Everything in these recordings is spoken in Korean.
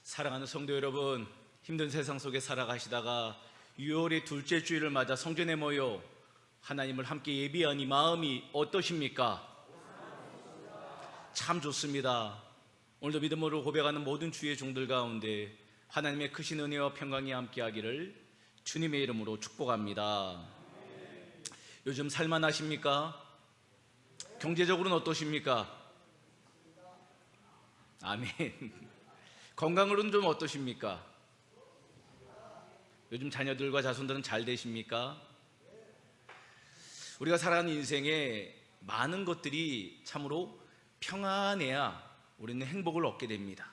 사랑하는 성도 여러분, 힘든 세상 속에 살아가시다가 6월의 둘째 주일을 맞아 성전에 모여 하나님을 함께 예비하니 마음이 어떠십니까? 참 좋습니다. 오늘도 믿음으로 고백하는 모든 주의 종들 가운데 하나님의 크신 은혜와 평강이 함께하기를 주님의 이름으로 축복합니다. 요즘 살만하십니까? 경제적으로는 어떠십니까? 아멘. 건강으로는 좀 어떠십니까? 요즘 자녀들과 자손들은 잘 되십니까? 우리가 살아가는 인생에 많은 것들이 참으로 평안해야 우리는 행복을 얻게 됩니다.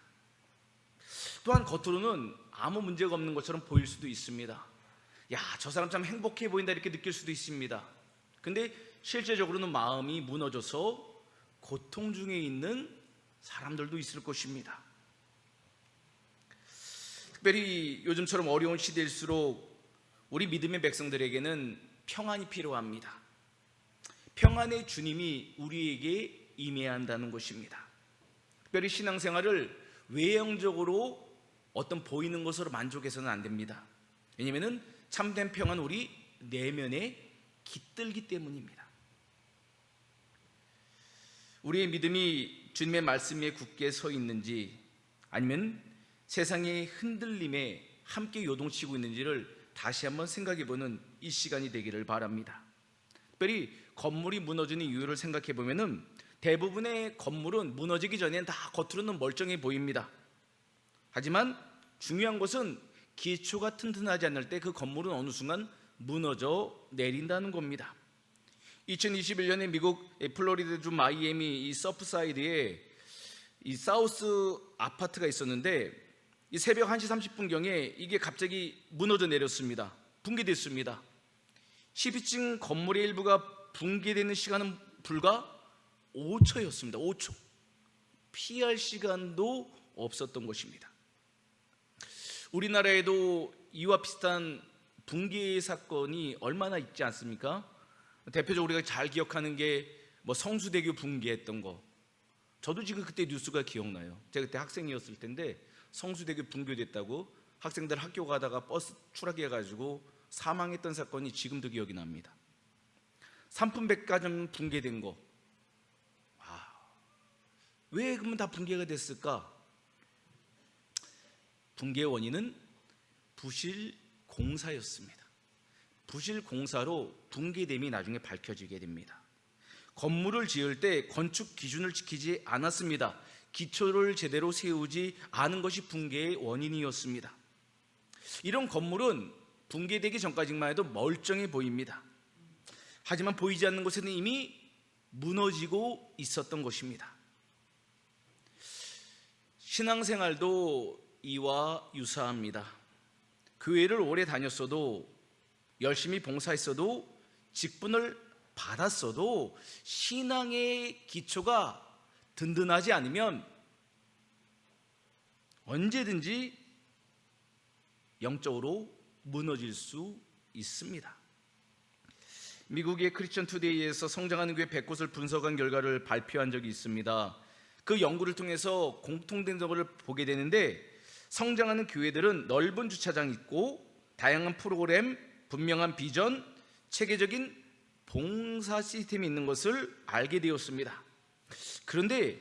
또한 겉으로는 아무 문제가 없는 것처럼 보일 수도 있습니다. 야, 저 사람 참 행복해 보인다 이렇게 느낄 수도 있습니다. 근데 실제적으로는 마음이 무너져서 고통 중에 있는 사람들도 있을 것입니다. 특별히 요즘처럼 어려운 시대일수록 우리 믿음의 백성들에게는 평안이 필요합니다. 평안의 주님이 우리에게 임해야 한다는 것입니다. 특별히 신앙생활을 외형적으로 어떤 보이는 것으로 만족해서는 안 됩니다. 왜냐하면 참된 평안은 우리 내면에 깃들기 때문입니다. 우리의 믿음이 주님의 말씀 위에 굳게 서 있는지 아니면 세상의 흔들림에 함께 요동치고 있는지를 다시 한번 생각해보는 이 시간이 되기를 바랍니다. 특별히 건물이 무너지는 이유를 생각해보면 대부분의 건물은 무너지기 전에는 다 겉으로는 멀쩡해 보입니다. 하지만 중요한 것은 기초가 튼튼하지 않을 때 그 건물은 어느 순간 무너져 내린다는 겁니다. 2021년에 미국 플로리다주 마이애미 이 서프사이드에 이 사우스 아파트가 있었는데 이 새벽 1시 30분경에 이게 갑자기 무너져 내렸습니다. 붕괴됐습니다. 12층 건물의 일부가 붕괴되는 시간은 불과 5초였습니다. 5초. 피할 시간도 없었던 것입니다. 우리나라에도 이와 비슷한 붕괴 사건이 얼마나 있지 않습니까? 대표적으로 우리가 잘 기억하는 게 성수대교 붕괴했던 거. 저도 지금 그때 뉴스가 기억나요. 제가 그때 학생이었을 텐데 성수대교 붕괴됐다고 학생들 학교 가다가 버스 추락해가지고 사망했던 사건이 지금도 기억이 납니다. 삼풍백화점 붕괴된 거. 왜 그러면 다 붕괴가 됐을까? 붕괴의 원인은 부실 공사였습니다. 부실 공사로 붕괴됨이 나중에 밝혀지게 됩니다. 건물을 지을 때 건축 기준을 지키지 않았습니다. 기초를 제대로 세우지 않은 것이 붕괴의 원인이었습니다. 이런 건물은 붕괴되기 전까지만 해도 멀쩡해 보입니다. 하지만 보이지 않는 곳에는 이미 무너지고 있었던 것입니다. 신앙생활도 이와 유사합니다. 교회를 오래 다녔어도 열심히 봉사했어도 직분을 받았어도 신앙의 기초가 든든하지 않으면 언제든지 영적으로 무너질 수 있습니다. 미국의 크리스천 투데이에서 성장하는 교회 100곳을 분석한 결과를 발표한 적이 있습니다. 그 연구를 통해서 공통된 점을 보게 되는데 성장하는 교회들은 넓은 주차장이 있고 다양한 프로그램, 분명한 비전, 체계적인 봉사 시스템이 있는 것을 알게 되었습니다. 그런데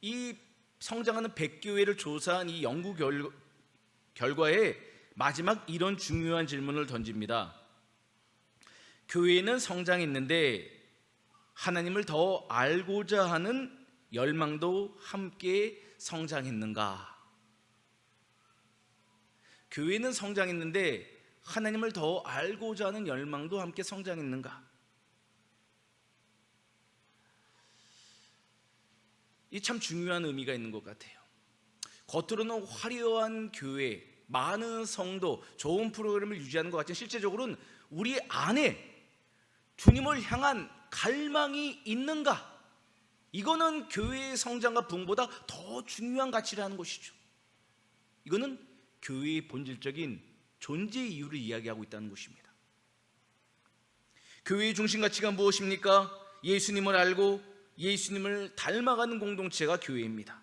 이 성장하는 100교회를 조사한 이 연구 결과에 마지막 이런 중요한 질문을 던집니다. 교회는 성장했는데 하나님을 더 알고자 하는 열망도 함께 성장했는가? 교회는 성장했는데 하나님을 더 알고자 하는 열망도 함께 성장했는가? 이 참 중요한 의미가 있는 것 같아요. 겉으로는 화려한 교회, 많은 성도, 좋은 프로그램을 유지하는 것 같지만 실제적으로는 우리 안에 주님을 향한 갈망이 있는가? 이거는 교회의 성장과 부흥보다 더 중요한 가치라는 것이죠. 이거는 교회의 본질적인 존재 이유를 이야기하고 있다는 것입니다. 교회의 중심 가치가 무엇입니까? 예수님을 알고 예수님을 닮아가는 공동체가 교회입니다.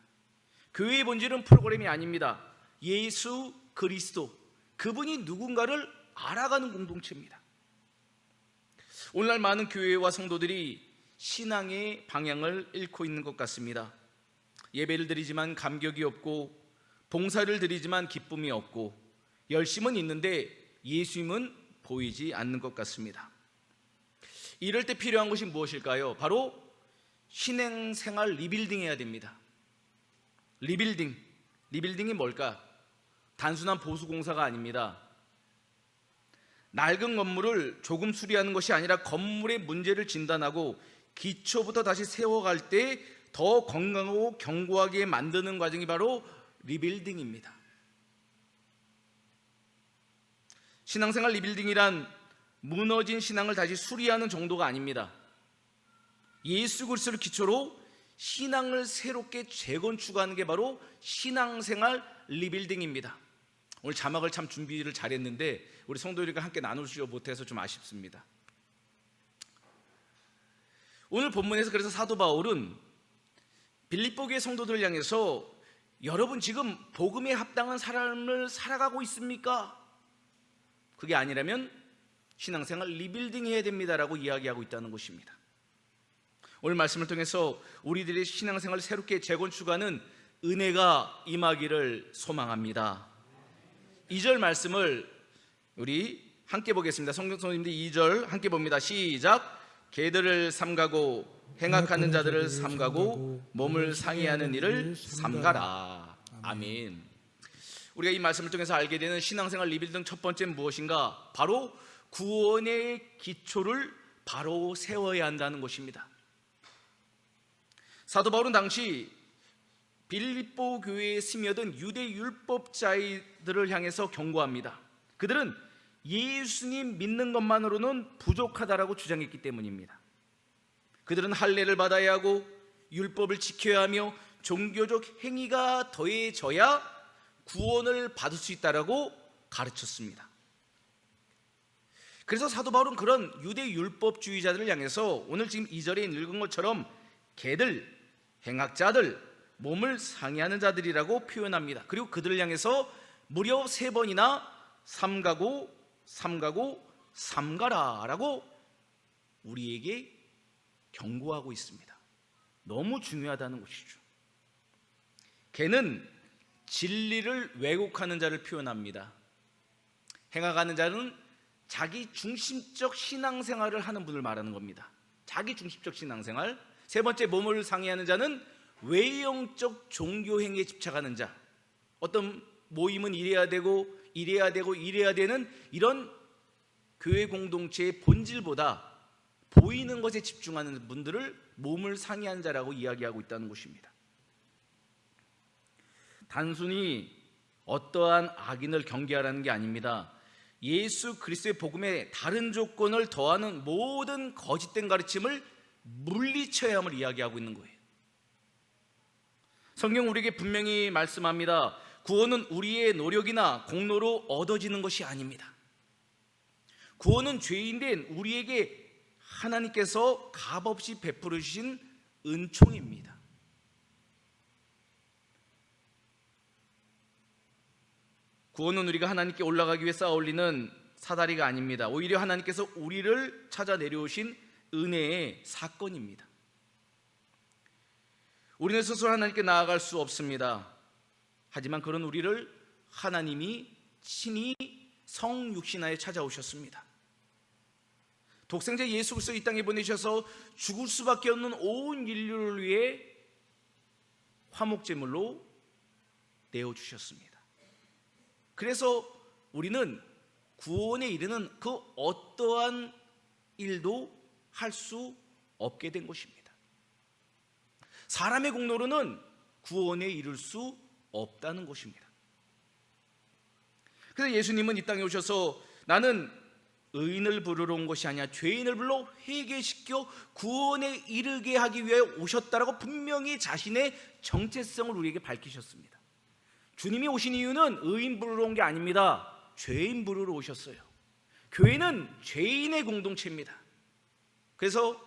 교회의 본질은 프로그램이 아닙니다. 예수 그리스도, 그분이 누군가를 알아가는 공동체입니다. 오늘날 많은 교회와 성도들이 신앙의 방향을 잃고 있는 것 같습니다. 예배를 드리지만 감격이 없고, 봉사를 드리지만 기쁨이 없고, 열심은 있는데 예수님은 보이지 않는 것 같습니다. 이럴 때 필요한 것이 무엇일까요? 바로 신앙생활 리빌딩 해야 됩니다. 리빌딩이 뭘까? 단순한 보수공사가 아닙니다. 낡은 건물을 조금 수리하는 것이 아니라 건물의 문제를 진단하고 기초부터 다시 세워갈 때 더 건강하고 견고하게 만드는 과정이 바로 리빌딩입니다. 신앙생활 리빌딩이란 무너진 신앙을 다시 수리하는 정도가 아닙니다. 예수 그리스도를 기초로 신앙을 새롭게 재건축하는 게 바로 신앙생활 리빌딩입니다. 오늘 자막을 참 준비를 잘했는데 우리 성도들과 함께 나누지 못해서 좀 아쉽습니다. 오늘 본문에서 그래서 사도 바울은 빌립보 교회 성도들을 향해서 여러분 지금 복음에 합당한 삶을 살아가고 있습니까? 그게 아니라면 신앙생활 리빌딩 해야 됩니다라고 이야기하고 있다는 것입니다. 오늘 말씀을 통해서 우리들의 신앙생활을 새롭게 재건축하는 은혜가 임하기를 소망합니다. 2절 말씀을 우리 함께 보겠습니다. 성경선생님들 2절 함께 봅니다. 시작. 개들을 삼가고 행악하는 자들을 삼가고 몸을 상해하는 일을 삼가라. 아멘. 우리가 이 말씀을 통해서 알게 되는 신앙생활 리빌딩 첫 번째는 무엇인가? 바로 구원의 기초를 바로 세워야 한다는 것입니다. 사도 바울은 당시 빌립보 교회에 스며든 유대 율법자들을 향해서 경고합니다. 그들은 예수님 믿는 것만으로는 부족하다라고 주장했기 때문입니다. 그들은 할례를 받아야 하고 율법을 지켜야 하며 종교적 행위가 더해져야 구원을 받을 수 있다라고 가르쳤습니다. 그래서 사도 바울은 그런 유대 율법주의자들을 향해서 오늘 지금 2절에 읽은 것처럼 개들, 행악자들, 몸을 상해하는 자들이라고 표현합니다. 그리고 그들을 향해서 무려 3번이나 삼가고 삼가라라고 우리에게 경고하고 있습니다. 너무 중요하다는 것이죠. 개는 진리를 왜곡하는 자를 표현합니다. 행악하는 자는 자기 중심적 신앙생활을 하는 분을 말하는 겁니다. 자기 중심적 신앙생활. 3번째, 몸을 상해하는 자는 외형적 종교 행위에 집착하는 자. 어떤 모임은 이래야 되고 이래야 되는 이런 교회 공동체의 본질보다 보이는 것에 집중하는 분들을 몸을 상해한 자라고 이야기하고 있다는 것입니다. 단순히 어떠한 악인을 경계하라는 게 아닙니다. 예수 그리스도의 복음에 다른 조건을 더하는 모든 거짓된 가르침을 물리쳐야 함을 이야기하고 있는 거예요. 성경 우리에게 분명히 말씀합니다. 구원은 우리의 노력이나 공로로 얻어지는 것이 아닙니다. 구원은 죄인된 우리에게 하나님께서 값없이 베풀어 주신 은총입니다. 구원은 우리가 하나님께 올라가기 위해 쌓아 올리는 사다리가 아닙니다. 오히려 하나님께서 우리를 찾아 내려오신 은혜의 사건입니다. 우리는 스스로 하나님께 나아갈 수 없습니다. 하지만 그런 우리를 하나님이 친히 성육신하에 찾아오셨습니다. 독생자 예수 그리스도 이 땅에 보내셔서 죽을 수밖에 없는 온 인류를 위해 화목제물로 내어주셨습니다. 그래서 우리는 구원에 이르는 그 어떠한 일도 할 수 없게 된 것입니다. 사람의 공로로는 구원에 이를 수 없다는 것입니다. 그래서 예수님은 이 땅에 오셔서 나는 의인을 부르러 온 것이 아니라 죄인을 불러 회개시켜 구원에 이르게 하기 위해 오셨다라고 분명히 자신의 정체성을 우리에게 밝히셨습니다. 주님이 오신 이유는 의인 부르러 온 게 아닙니다. 죄인 부르러 오셨어요. 교회는 죄인의 공동체입니다. 그래서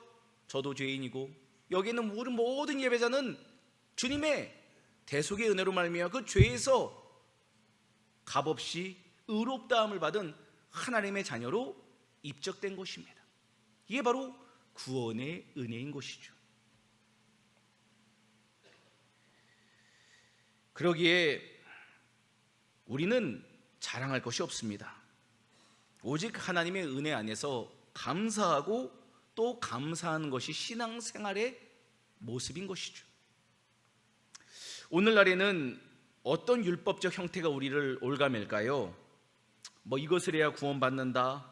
저도 죄인이고 여기는 우리 모든 예배자는 주님의 대속의 은혜로 말미암아 그 죄에서 값없이 의롭다함을 받은 하나님의 자녀로 입적된 것입니다. 이게 바로 구원의 은혜인 것이죠. 그러기에 우리는 자랑할 것이 없습니다. 오직 하나님의 은혜 안에서 감사하고 또 감사하는 것이 신앙생활의 모습인 것이죠. 오늘날에는 어떤 율법적 형태가 우리를 올가맬까요? 이것을 해야 구원받는다,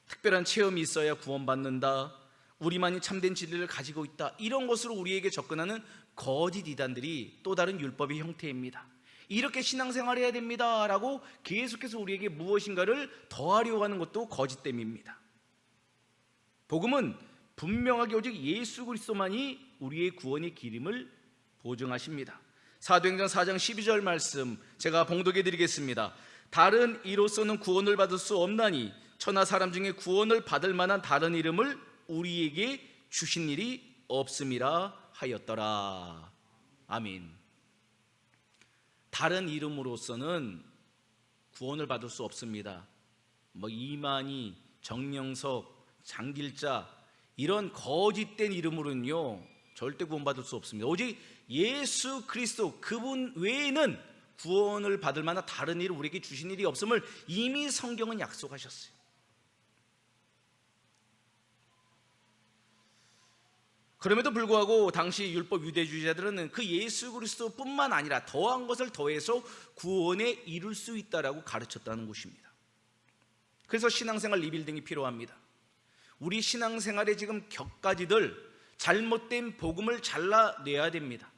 특별한 체험이 있어야 구원받는다, 우리만이 참된 진리를 가지고 있다, 이런 것으로 우리에게 접근하는 거짓 이단들이 또 다른 율법의 형태입니다. 이렇게 신앙생활을 해야 됩니다 라고 계속해서 우리에게 무엇인가를 더하려고 하는 것도 거짓됨입니다. 복음은 분명하게 오직 예수 그리스도만이 우리의 구원의 길임을 보증하십니다. 사도행전 4장 12절 말씀 제가 봉독해 드리겠습니다. 다른 이로서는 구원을 받을 수 없나니 천하 사람 중에 구원을 받을 만한 다른 이름을 우리에게 주신 일이 없음이라 하였더라. 아멘. 다른 이름으로서는 구원을 받을 수 없습니다. 이만희, 정영석, 장길자 이런 거짓된 이름으로는요 절대 구원받을 수 없습니다. 오직 예수 그리스도 그분 외에는 구원을 받을 만한 다른 이름 우리에게 주신 일이 없음을 이미 성경은 약속하셨어요. 그럼에도 불구하고 당시 율법 유대주의자들은 그 예수 그리스도뿐만 아니라 더한 것을 더해서 구원에 이룰 수 있다라고 가르쳤다는 것입니다. 그래서 신앙생활 리빌딩이 필요합니다. 우리 신앙생활에 지금 격가지들 잘못된 복음을 잘라내야 됩니다.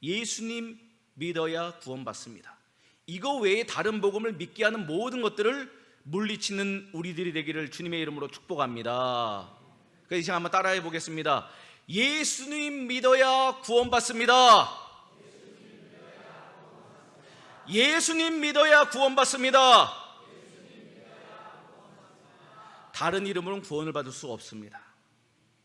예수님 믿어야 구원받습니다. 이거 외에 다른 복음을 믿게 하는 모든 것들을 물리치는 우리들이 되기를 주님의 이름으로 축복합니다. 그래서 이 시간 한번 따라해 보겠습니다. 예수님 믿어야 구원받습니다. 예수님 믿어야 구원받습니다. 다른 이름으로는 구원을 받을 수 없습니다.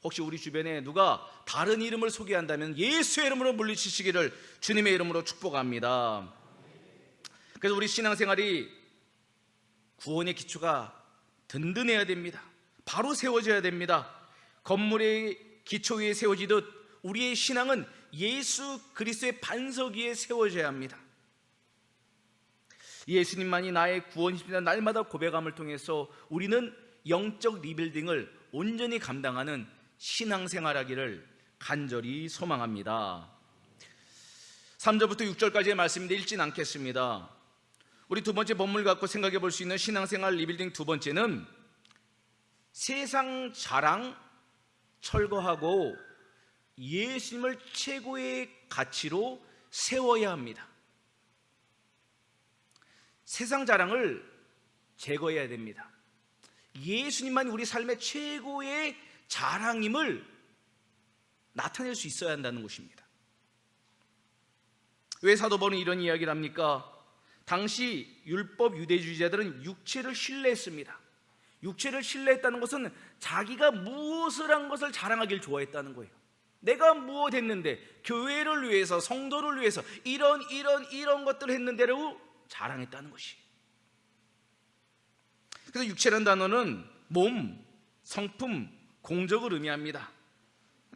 혹시 우리 주변에 누가 다른 이름을 소개한다면 예수의 이름으로 물리치시기를 주님의 이름으로 축복합니다. 그래서 우리 신앙생활이 구원의 기초가 든든해야 됩니다. 바로 세워져야 됩니다. 건물의 기초 위에 세워지듯 우리의 신앙은 예수 그리스도의 반석 위에 세워져야 합니다. 예수님만이 나의 구원이십니다. 날마다 고백함을 통해서 우리는 영적 리빌딩을 온전히 감당하는 신앙생활하기를 간절히 소망합니다. 3절부터 6절까지의 말씀인데 읽진 않겠습니다. 우리 두 번째 본문을 갖고 생각해 볼 수 있는 신앙생활 리빌딩 두 번째는 세상 자랑 철거하고 예수님을 최고의 가치로 세워야 합니다. 세상 자랑을 제거해야 됩니다. 예수님만이 우리 삶의 최고의 자랑임을 나타낼 수 있어야 한다는 것입니다. 왜 사도 바울은 이런 이야기를 합니까? 당시 율법 유대주의자들은 육체를 신뢰했습니다. 육체를 신뢰했다는 것은 자기가 무엇을 한 것을 자랑하길 좋아했다는 거예요. 내가 무엇 했는데, 교회를 위해서, 성도를 위해서 이런 것들을 했는데라고 자랑했다는 것이. 그래서 육체라는 단어는 몸, 성품, 공적을 의미합니다.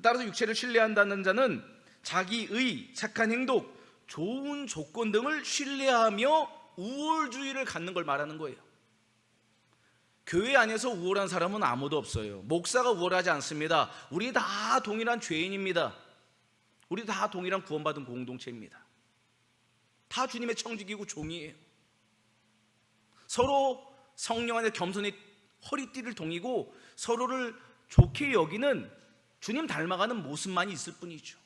따라서 육체를 신뢰한다는 자는 자기의 착한 행동, 좋은 조건 등을 신뢰하며 우월주의를 갖는 걸 말하는 거예요. 교회 안에서 우월한 사람은 아무도 없어요. 목사가 우월하지 않습니다. 우리 다 동일한 죄인입니다. 우리 다 동일한 구원받은 공동체입니다. 다 주님의 청지기고 종이에요. 서로 성령 안에 겸손히 허리띠를 동이고 서로를 좋게 여기는 주님 닮아가는 모습만이 있을 뿐이죠.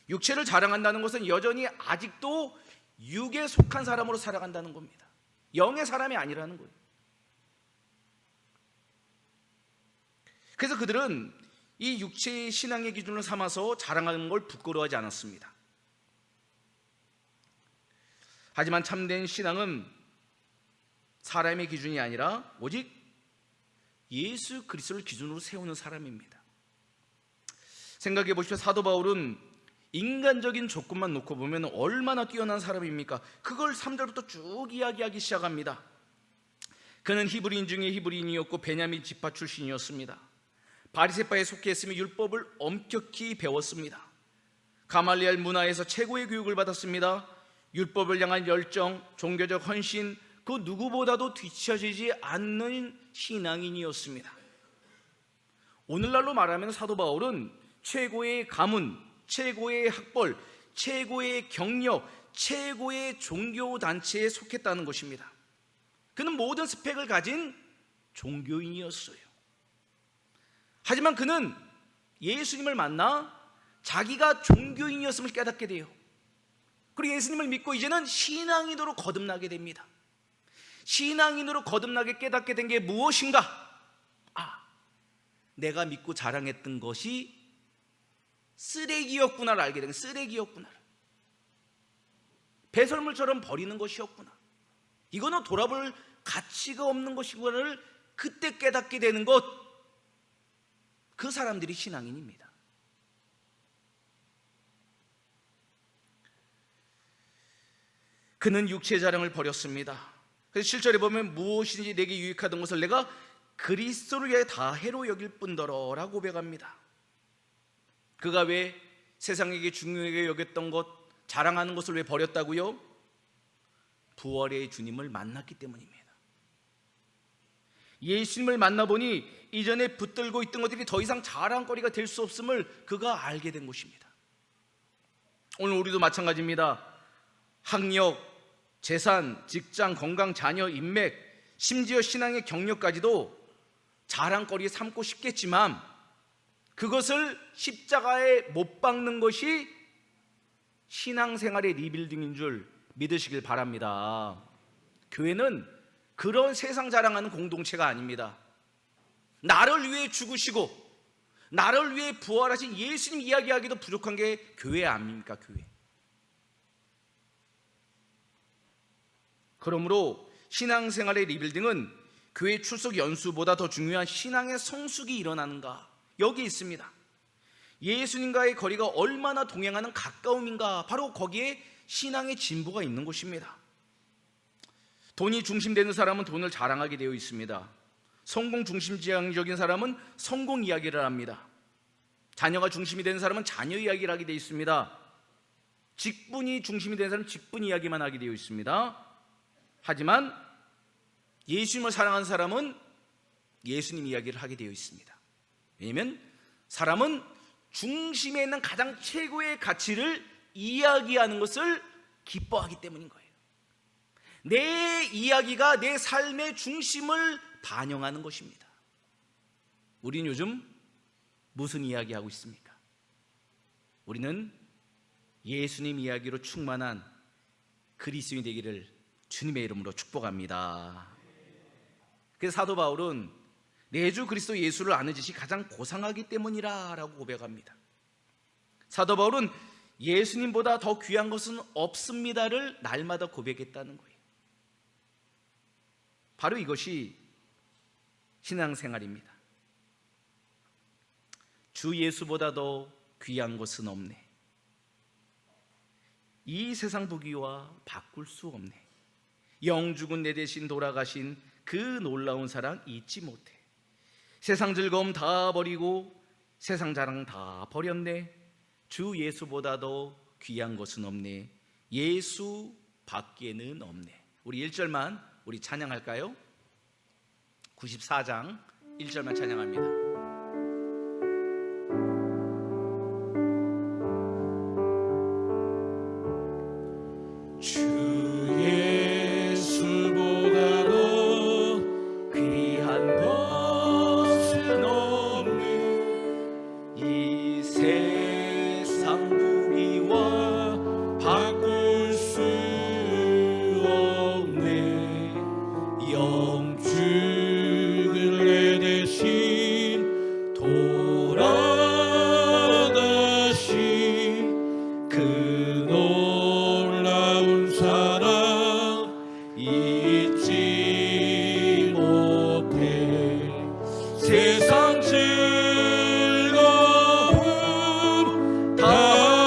육체를 자랑한다는 것은 여전히 아직도 육에 속한 사람으로 살아간다는 겁니다. 영의 사람이 아니라는 거예요. 그래서 그들은 이 육체의 신앙의 기준을 삼아서 자랑하는 걸 부끄러워하지 않았습니다. 하지만 참된 신앙은 사람의 기준이 아니라 오직 예수 그리스도를 기준으로 세우는 사람입니다. 생각해 보십시오. 사도 바울은 인간적인 조건만 놓고 보면 얼마나 뛰어난 사람입니까? 그걸 3절부터 쭉 이야기하기 시작합니다. 그는 히브리인 중에 히브리인이었고 베냐민 지파 출신이었습니다. 바리새파에 속했으며 율법을 엄격히 배웠습니다. 가말리엘 문화에서 최고의 교육을 받았습니다. 율법을 향한 열정, 종교적 헌신, 그 누구보다도 뒤처지지 않는 신앙인이었습니다. 오늘날로 말하면 사도 바울은 최고의 가문, 최고의 학벌, 최고의 경력, 최고의 종교단체에 속했다는 것입니다. 그는 모든 스펙을 가진 종교인이었어요. 하지만 그는 예수님을 만나 자기가 종교인이었음을 깨닫게 돼요. 그리고 예수님을 믿고 이제는 신앙인으로 거듭나게 됩니다. 신앙인으로 거듭나게 깨닫게 된 게 무엇인가? 내가 믿고 자랑했던 것이 쓰레기였구나를 알게 된 거예요. 쓰레기였구나. 배설물처럼 버리는 것이었구나. 이거는 돌아볼 가치가 없는 것이구나를 그때 깨닫게 되는 것, 그 사람들이 신앙인입니다. 그는 육체의 자랑을 버렸습니다. 그래서 7절에 보면 무엇인지 내게 유익하던 것을 내가 그리스도를 위해 다 해로 여길 뿐더러 라고 고백합니다. 그가 왜 세상에게 중요하게 여겼던 것, 자랑하는 것을 왜 버렸다고요? 부활의 주님을 만났기 때문입니다. 예수님을 만나보니 이전에 붙들고 있던 것들이 더 이상 자랑거리가 될 수 없음을 그가 알게 된 것입니다. 오늘 우리도 마찬가지입니다. 학력, 재산, 직장, 건강, 자녀, 인맥, 심지어 신앙의 경력까지도 자랑거리에 삼고 싶겠지만 그것을 십자가에 못 박는 것이 신앙생활의 리빌딩인 줄 믿으시길 바랍니다. 교회는 그런 세상 자랑하는 공동체가 아닙니다. 나를 위해 죽으시고 나를 위해 부활하신 예수님 이야기하기도 부족한 게 교회 아닙니까? 교회. 그러므로 신앙생활의 리빌딩은 교회 출석 연수보다 더 중요한 신앙의 성숙이 일어나는가? 여기 있습니다. 예수님과의 거리가 얼마나 동행하는 가까움인가? 바로 거기에 신앙의 진보가 있는 것입니다. 돈이 중심되는 사람은 돈을 자랑하게 되어 있습니다. 성공 중심지향적인 사람은 성공 이야기를 합니다. 자녀가 중심이 되는 사람은 자녀 이야기를 하게 되어 있습니다. 직분이 중심이 되는 사람은 직분 이야기만 하게 되어 있습니다. 하지만 예수님을 사랑하는 사람은 예수님 이야기를 하게 되어 있습니다. 왜냐하면 사람은 중심에 있는 가장 최고의 가치를 이야기하는 것을 기뻐하기 때문인 거예요. 내 이야기가 내 삶의 중심을 반영하는 것입니다. 우리는 요즘 무슨 이야기하고 있습니까? 우리는 예수님 이야기로 충만한 그리스도인이 되기를 주님의 이름으로 축복합니다. 그래서 사도 바울은 내 주 그리스도 예수를 아는 짓이 가장 고상하기 때문이라 라고 고백합니다. 사도 바울은 예수님보다 더 귀한 것은 없습니다를 날마다 고백했다는 거예요. 바로 이것이 신앙생활입니다. 주 예수보다 더 귀한 것은 없네. 이 세상 부귀와 바꿀 수 없네. 영죽은 내 대신 돌아가신 그 놀라운 사랑 잊지 못해. 세상 즐거움 다 버리고 세상 자랑 다 버렸네. 주 예수보다 더 귀한 것은 없네. 예수 밖에는 없네. 우리 1절만 우리 찬양할까요? 94장 1절만 찬양합니다. 세상 즐거움 다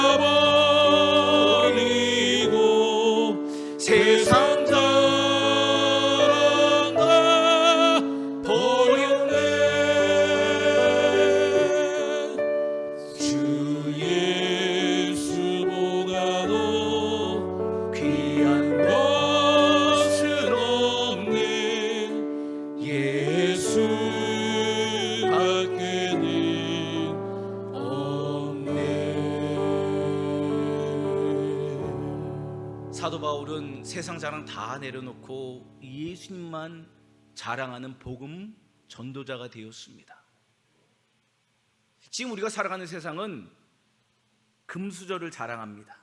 사도 바울은 세상 자랑 다 내려놓고 예수님만 자랑하는 복음 전도자가 되었습니다. 지금 우리가 살아가는 세상은 금수저를 자랑합니다.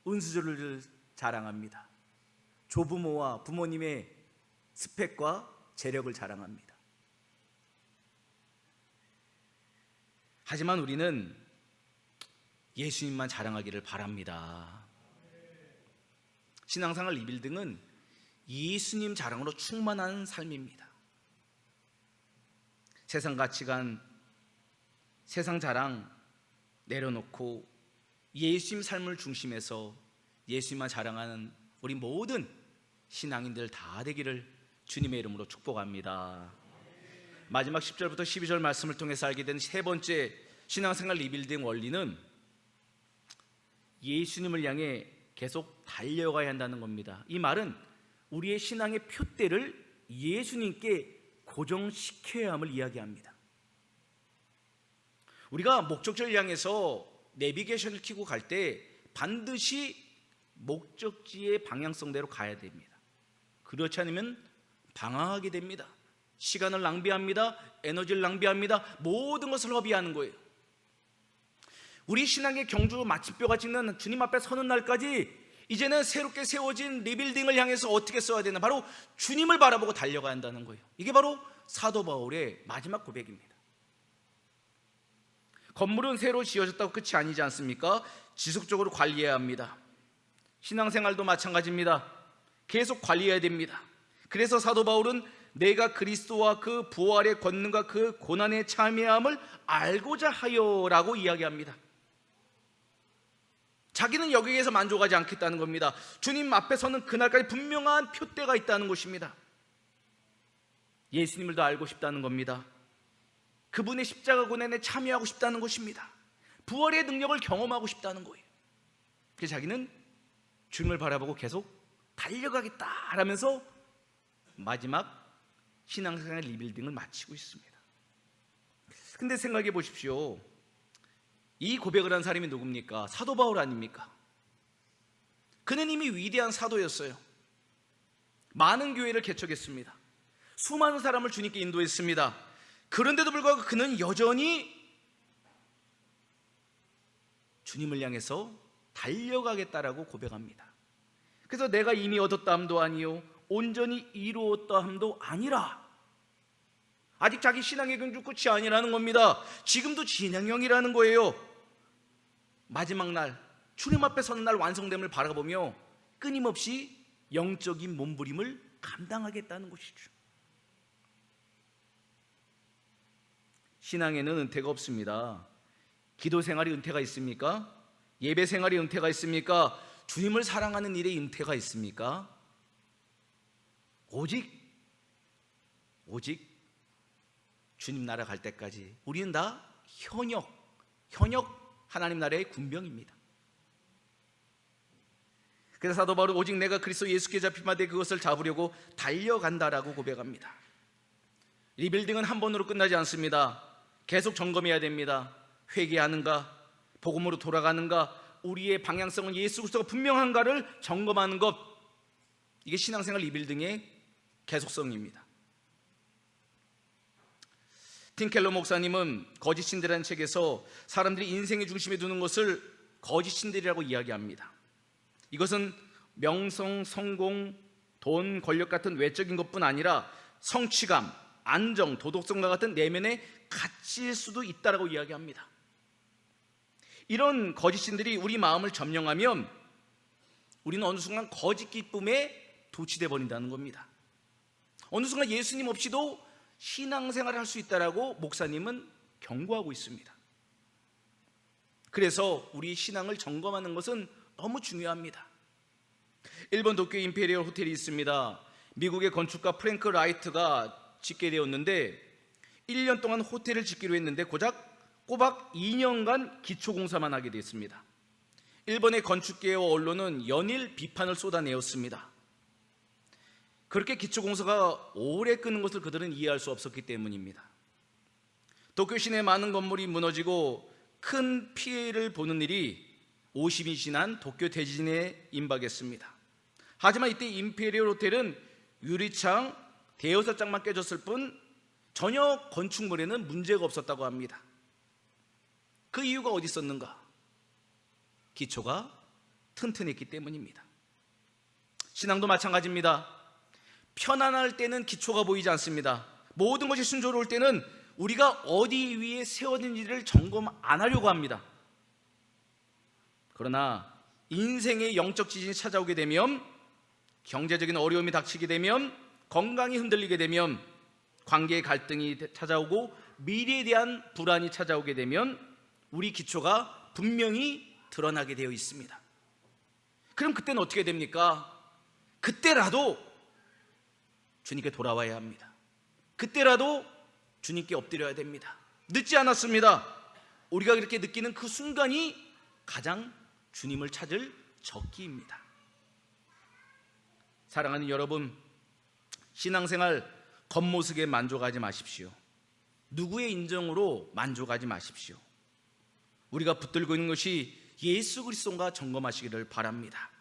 은수저를 자랑합니다. 조부모와 부모님의 스펙과 재력을 자랑합니다. 하지만 우리는 예수님만 자랑하기를 바랍니다. 신앙생활 리빌딩은 예수님 자랑으로 충만한 삶입니다. 세상 가치관, 세상 자랑 내려놓고 예수님 삶을 중심해서 예수님만 자랑하는 우리 모든 신앙인들 다 되기를 주님의 이름으로 축복합니다. 마지막 10절부터 12절 말씀을 통해서 알게 된 세 번째 신앙생활 리빌딩 원리는 예수님을 향해 계속 달려가야 한다는 겁니다. 이 말은 우리의 신앙의 표대를 예수님께 고정시켜야 함을 이야기합니다. 우리가 목적지를 향해서 내비게이션을 켜고 갈 때 반드시 목적지의 방향성대로 가야 됩니다. 그렇지 않으면 방황하게 됩니다. 시간을 낭비합니다. 에너지를 낭비합니다. 모든 것을 허비하는 거예요. 우리 신앙의 경주 마침표가 찍는 주님 앞에 서는 날까지 이제는 새롭게 세워진 리빌딩을 향해서 어떻게 써야 되나, 바로 주님을 바라보고 달려가야 한다는 거예요. 이게 바로 사도 바울의 마지막 고백입니다. 건물은 새로 지어졌다고 끝이 아니지 않습니까? 지속적으로 관리해야 합니다. 신앙생활도 마찬가지입니다. 계속 관리해야 됩니다. 그래서 사도 바울은 내가 그리스도와 그 부활의 권능과 그 고난의 참여함을 알고자 하여라고 이야기합니다. 자기는 여기에서 만족하지 않겠다는 겁니다. 주님 앞에 서는 그날까지 분명한 표대가 있다는 것입니다. 예수님을 더 알고 싶다는 겁니다. 그분의 십자가 고난에 참여하고 싶다는 것입니다. 부활의 능력을 경험하고 싶다는 거예요. 그래서 자기는 주님을 바라보고 계속 달려가겠다라면서 마지막 신앙생활 리빌딩을 마치고 있습니다. 근데 생각해 보십시오. 이 고백을 한 사람이 누굽니까? 사도 바울 아닙니까? 그는 이미 위대한 사도였어요. 많은 교회를 개척했습니다. 수많은 사람을 주님께 인도했습니다. 그런데도 불구하고 그는 여전히 주님을 향해서 달려가겠다라고 고백합니다. 그래서 내가 이미 얻었다 함도 아니요 온전히 이루었다 함도 아니라, 아직 자기 신앙의 경주 끝이 아니라는 겁니다. 지금도 진행형이라는 거예요. 마지막 날 주님 앞에 서는 날 완성됨을 바라보며 끊임없이 영적인 몸부림을 감당하겠다는 것이죠. 신앙에는 은퇴가 없습니다. 기도 생활이 은퇴가 있습니까? 예배 생활이 은퇴가 있습니까? 주님을 사랑하는 일에 은퇴가 있습니까? 오직 주님 나라 갈 때까지 우리는 다 현역 하나님 나라의 군병입니다. 그래서 사도 바울은 오직 내가 그리스도 예수께 잡힌 바 돼 그것을 잡으려고 달려간다라고 고백합니다. 리빌딩은 한 번으로 끝나지 않습니다. 계속 점검해야 됩니다. 회개하는가, 복음으로 돌아가는가, 우리의 방향성은 예수 그리스도가 분명한가를 점검하는 것, 이게 신앙생활 리빌딩의 계속성입니다. 팀 켈러 목사님은 거짓 신들이라는 책에서 사람들이 인생의 중심에 두는 것을 거짓 신들이라고 이야기합니다. 이것은 명성, 성공, 돈, 권력 같은 외적인 것뿐 아니라 성취감, 안정, 도덕성과 같은 내면의 가치일 수도 있다라고 이야기합니다. 이런 거짓 신들이 우리 마음을 점령하면 우리는 어느 순간 거짓 기쁨에 도취돼 버린다는 겁니다. 어느 순간 예수님 없이도 신앙생활을 할 수 있다라고 목사님은 경고하고 있습니다. 그래서 우리 신앙을 점검하는 것은 너무 중요합니다. 일본 도쿄 임페리얼 호텔이 있습니다. 미국의 건축가 프랭크 라이트가 짓게 되었는데 1년 동안 호텔을 짓기로 했는데 고작 꼬박 2년간 기초공사만 하게 됐습니다. 일본의 건축계와 언론은 연일 비판을 쏟아내었습니다. 그렇게 기초공사가 오래 끄는 것을 그들은 이해할 수 없었기 때문입니다. 도쿄 시내 많은 건물이 무너지고 큰 피해를 보는 일이 50이 지난 도쿄 대지진에 임박했습니다. 하지만 이때 임페리얼 호텔은 유리창 대여섯 장만 깨졌을 뿐 전혀 건축물에는 문제가 없었다고 합니다. 그 이유가 어디 있었는가? 기초가 튼튼했기 때문입니다. 신앙도 마찬가지입니다. 편안할 때는 기초가 보이지 않습니다. 모든 것이 순조로울 때는 우리가 어디 위에 세워진지를 점검 안 하려고 합니다. 그러나 인생의 영적 지진이 찾아오게 되면, 경제적인 어려움이 닥치게 되면, 건강이 흔들리게 되면, 관계의 갈등이 찾아오고 미래에 대한 불안이 찾아오게 되면 우리 기초가 분명히 드러나게 되어 있습니다. 그럼 그때는 어떻게 됩니까? 그때라도 주님께 돌아와야 합니다. 그때라도 주님께 엎드려야 됩니다. 늦지 않았습니다. 우리가 그렇게 느끼는 그 순간이 가장 주님을 찾을 적기입니다. 사랑하는 여러분, 신앙생활 겉모습에 만족하지 마십시오. 누구의 인정으로 만족하지 마십시오. 우리가 붙들고 있는 것이 예수 그리스도인가 점검하시기를 바랍니다.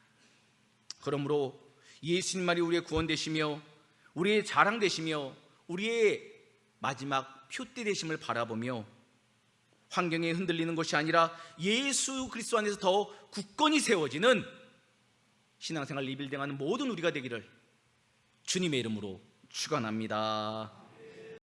그러므로 예수님만이 우리의 구원 되시며 우리의 자랑 되시며 우리의 마지막 표대 되심을 바라보며 환경에 흔들리는 것이 아니라 예수 그리스도 안에서 더 굳건히 세워지는 신앙생활 리빌딩하는 모든 우리가 되기를 주님의 이름으로 축원합니다.